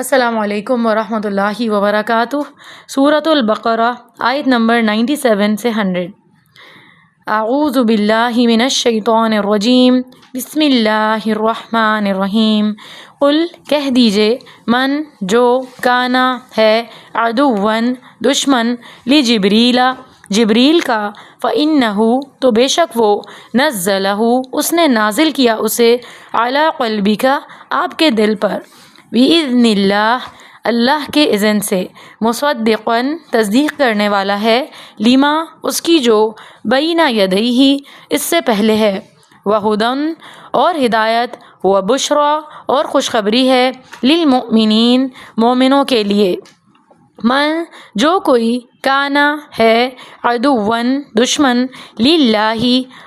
السلام علیکم ورحمۃ اللہ وبرکاتہ۔ سورۃ البقرہ آیت نمبر 97 سے 100۔ اعوذ باللہ من الشیطان الرجیم، بسم اللہ الرحمن الرحیم۔ قل کہہ دیجئے، من جو کانا ہے، عدوًا دشمن، لجبریل جبریل کا، فإنہ تو بے شک وہ، نزلہ اس نے نازل کیا اسے، علی قلبک آپ کے دل پر، بإذن اللہ اللہ کے اذن سے، مصدقاً تصدیق کرنے والا ہے، لما اس کی جو بین یدیہ اس سے پہلے ہے، وہدی اور ہدایت، وبشریٰ اور خوشخبری ہے، للمؤمنین مومنوں کے لیے۔ من جو کوئی کانا ہے، عدوًا دشمن، للہ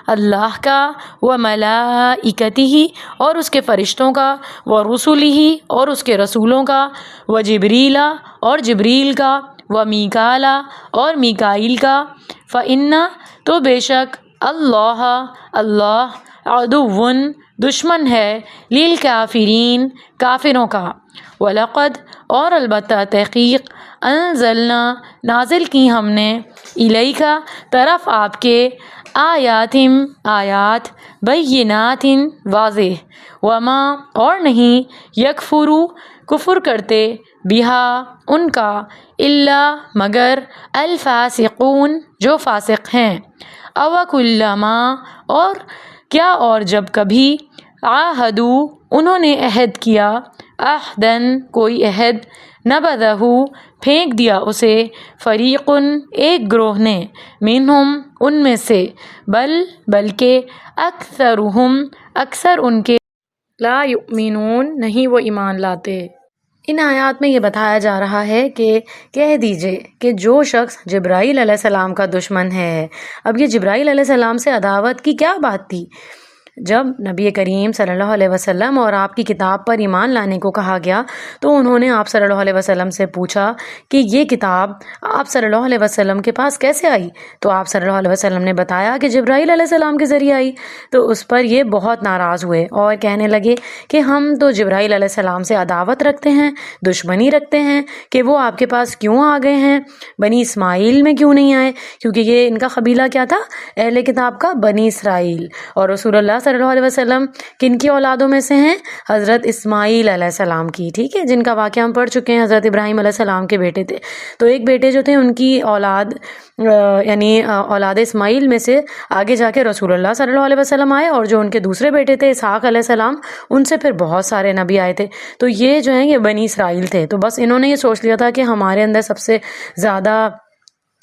اللہ کا، وملائکتہ اور اس کے فرشتوں کا، ورسلہ اور اس کے رسولوں کا، وجبریل اور جبریل کا، ومیکال اور میکائیل کا، فإن تو بے شک اللہ عدوٌ دشمن ہے، للکافرین کافروں کا، وَلَقَدْ اور البتہ تحقیق، انزلنا نازل کی ہم نے، الیک طرف آپ کے، آیات بینات واضح، وما اور نہیں، یکفرو کفر کرتے، بہا ان کا، الا مگر، الفاسقون جو فاسق ہیں، اوکلما اور کیا اور جب کبھی، عاہدو انہوں نے عہد کیا، عہداً کوئی عہد، نبذہ پھینک دیا اسے، فریقٌ ایک گروہ نے، منہم ان میں سے، بلکہ اکثرہم اکثر ان کے، لا یؤمنون نہیں وہ ایمان لاتے۔ ان آیات میں یہ بتایا جا رہا ہے کہ کہہ دیجئے کہ جو شخص جبرائیل علیہ السلام کا دشمن ہے۔ اب یہ جبرائیل علیہ السلام سے عداوت کی کیا بات تھی؟ جب نبی کریم صلی اللہ علیہ وسلم اور آپ کی کتاب پر ایمان لانے کو کہا گیا تو انہوں نے آپ صلی اللہ علیہ وسلم سے پوچھا کہ یہ کتاب آپ صلی اللہ علیہ وسلم کے پاس کیسے آئی؟ تو آپ صلی اللہ علیہ وسلم نے بتایا کہ جبرائیل علیہ السلام کے ذریعے آئی۔ تو اس پر یہ بہت ناراض ہوئے اور کہنے لگے کہ ہم تو جبرائیل علیہ السلام سے عداوت رکھتے ہیں، دشمنی رکھتے ہیں کہ وہ آپ کے پاس کیوں آ گئے ہیں، بنی اسماعیل میں کیوں نہیں آئے؟ کیونکہ یہ ان کا قبیلہ کیا تھا؟ اہل کتاب کا، بنی اسرائیل۔ اور رسول اللہ صلی اللہ علیہ وسلم کن کی اولادوں میں سے ہیں؟ حضرت اسماعیل علیہ السلام کی، ٹھیک ہے، جن کا واقعہ ہم پڑھ چکے ہیں۔ حضرت ابراہیم علیہ السلام کے بیٹے تھے، تو ایک بیٹے جو تھے ان کی اولاد یعنی اولاد اسماعیل میں سے آگے جا کے رسول اللہ صلی اللہ علیہ وسلم آئے، اور جو ان کے دوسرے بیٹے تھے اسحاق علیہ السلام، ان سے پھر بہت سارے نبی آئے تھے۔ تو یہ جو ہیں یہ بنی اسرائیل تھے۔ تو بس انہوں نے یہ سوچ لیا تھا کہ ہمارے اندر سب سے زیادہ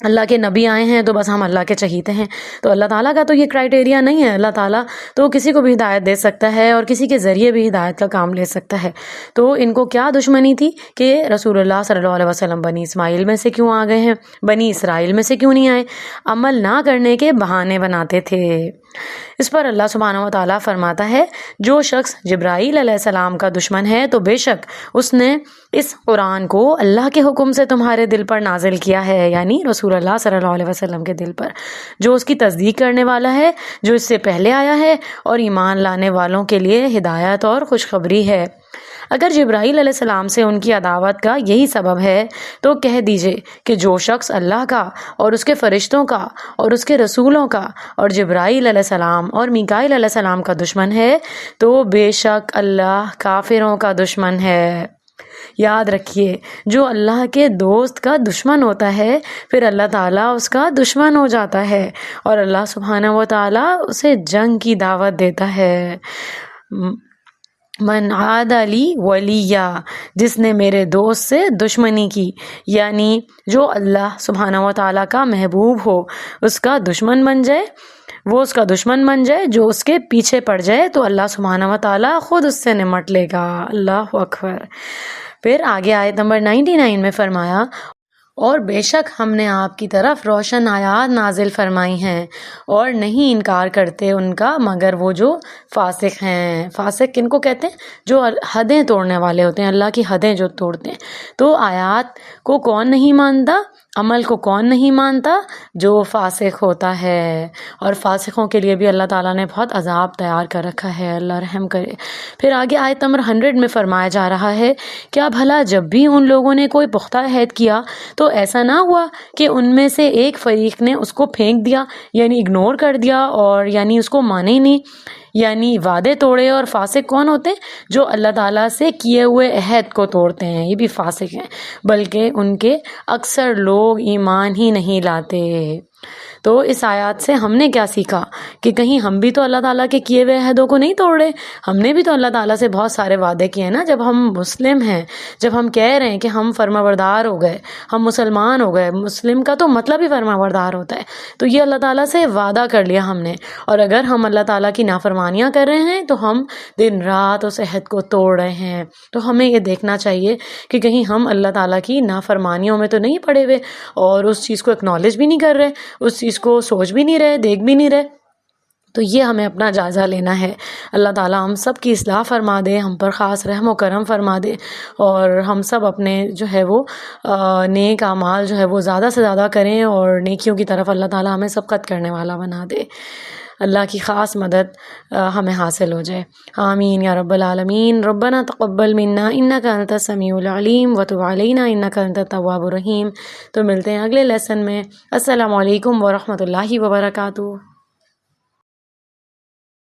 اللہ کے نبی آئے ہیں تو بس ہم اللہ کے چہیتے ہیں۔ تو اللہ تعالیٰ کا تو یہ کرائٹیریا نہیں ہے۔ اللہ تعالیٰ تو کسی کو بھی ہدایت دے سکتا ہے اور کسی کے ذریعے بھی ہدایت کا کام لے سکتا ہے۔ تو ان کو کیا دشمنی تھی کہ رسول اللہ صلی اللہ علیہ وسلم بنی اسماعیل میں سے کیوں آ گئے ہیں، بنی اسرائیل میں سے کیوں نہیں آئے؟ عمل نہ کرنے کے بہانے بناتے تھے۔ اس پر اللہ سبحانہ و تعالیٰ فرماتا ہے، جو شخص جبرائیل علیہ السلام کا دشمن ہے تو بے شک اس نے اس قرآن کو اللہ کے حکم سے تمہارے دل پر نازل کیا ہے، یعنی رسول اللہ صلی اللہ علیہ وسلم کے دل پر، جو اس کی تصدیق کرنے والا ہے، جو اس سے پہلے آیا ہے، اور ایمان لانے والوں کے لیے ہدایت اور خوشخبری ہے۔ اگر جبرائیل علیہ السلام سے ان کی عداوت کا یہی سبب ہے تو کہہ دیجئے کہ جو شخص اللہ کا اور اس کے فرشتوں کا اور اس کے رسولوں کا اور جبرائیل علیہ السلام اور میکائیل علیہ السلام کا دشمن ہے تو بے شک اللہ کافروں کا دشمن ہے۔ یاد رکھیے، جو اللہ کے دوست کا دشمن ہوتا ہے پھر اللہ تعالیٰ اس کا دشمن ہو جاتا ہے، اور اللہ سبحانہ و تعالیٰ اسے جنگ کی دعوت دیتا ہے۔ من عاد لی ولیہ، جس نے میرے دوست سے دشمنی کی، یعنی جو اللہ سبحانہ و تعالیٰ کا محبوب ہو اس کا دشمن بن جائے، وہ اس کا دشمن بن جائے، جو اس کے پیچھے پڑ جائے تو اللہ سبحانہ و تعالیٰ خود اس سے نمٹ لے گا۔ اللہ اکبر۔ پھر آگے آیت نمبر 99 میں فرمایا، اور بے شک ہم نے آپ کی طرف روشن آیات نازل فرمائی ہیں، اور نہیں انکار کرتے ان کا مگر وہ جو فاسق ہیں۔ فاسق کن کو کہتے ہیں؟ جو حدیں توڑنے والے ہوتے ہیں، اللہ کی حدیں جو توڑتے ہیں۔ تو آیات کو کون نہیں مانتا؟ عمل کو کون نہیں مانتا؟ جو فاسق ہوتا ہے، اور فاسقوں کے لیے بھی اللہ تعالیٰ نے بہت عذاب تیار کر رکھا ہے، اللہ رحم کرے۔ پھر آگے آیت نمبر 100 میں فرمایا جا رہا ہے، کیا بھلا جب بھی ان لوگوں نے کوئی پختہ عہد کیا تو ایسا نہ ہوا کہ ان میں سے ایک فریق نے اس کو پھینک دیا، یعنی اگنور کر دیا، اور یعنی اس کو مانے ہی نہیں، یعنی وعدے توڑے۔ اور فاسق کون ہوتے ہیں؟ جو اللہ تعالیٰ سے کیے ہوئے عہد کو توڑتے ہیں، یہ بھی فاسق ہیں، بلکہ ان کے اکثر لوگ ایمان ہی نہیں لاتے۔ تو اس آیات سے ہم نے کیا سیکھا کہ کہیں ہم بھی تو اللہ تعالیٰ کے کیے ہوئے عہدوں کو نہیں توڑ رہے، ہم نے بھی تو اللہ تعالیٰ سے بہت سارے وعدے کیے ہیں نا۔ جب ہم مسلم ہیں، جب ہم کہہ رہے ہیں کہ ہم فرمانبردار ہو گئے، ہم مسلمان ہو گئے، مسلم کا تو مطلب ہی فرمانبردار ہوتا ہے، تو یہ اللہ تعالیٰ سے وعدہ کر لیا ہم نے، اور اگر ہم اللہ تعالیٰ کی نافرمانیاں کر رہے ہیں تو ہم دن رات اس عہد کو توڑ رہے ہیں۔ تو ہمیں یہ دیکھنا چاہیے کہ کہیں ہم اللہ تعالیٰ کی نافرمانیوں میں تو نہیں پڑے ہوئے، اور اس چیز کو اکنالج بھی نہیں کر رہے، اس چیز کو سوچ بھی نہیں رہے، دیکھ بھی نہیں رہے۔ تو یہ ہمیں اپنا جائزہ لینا ہے۔ اللہ تعالیٰ ہم سب کی اصلاح فرما دے، ہم پر خاص رحم و کرم فرما دے، اور ہم سب اپنے جو ہے وہ نیک اعمال جو ہے وہ زیادہ سے زیادہ کریں، اور نیکیوں کی طرف اللہ تعالیٰ ہمیں سبقت کرنے والا بنا دے۔ اللہ کی خاص مدد ہمیں حاصل ہو جائے، آمین یا رب العالمین۔ ربنا تقبل منا انک انت السمیع العلیم وتب علینا انک انت التواب الرحیم۔ تو ملتے ہیں اگلے لیسن میں۔ السلام علیکم ورحمۃ اللہ وبرکاتہ۔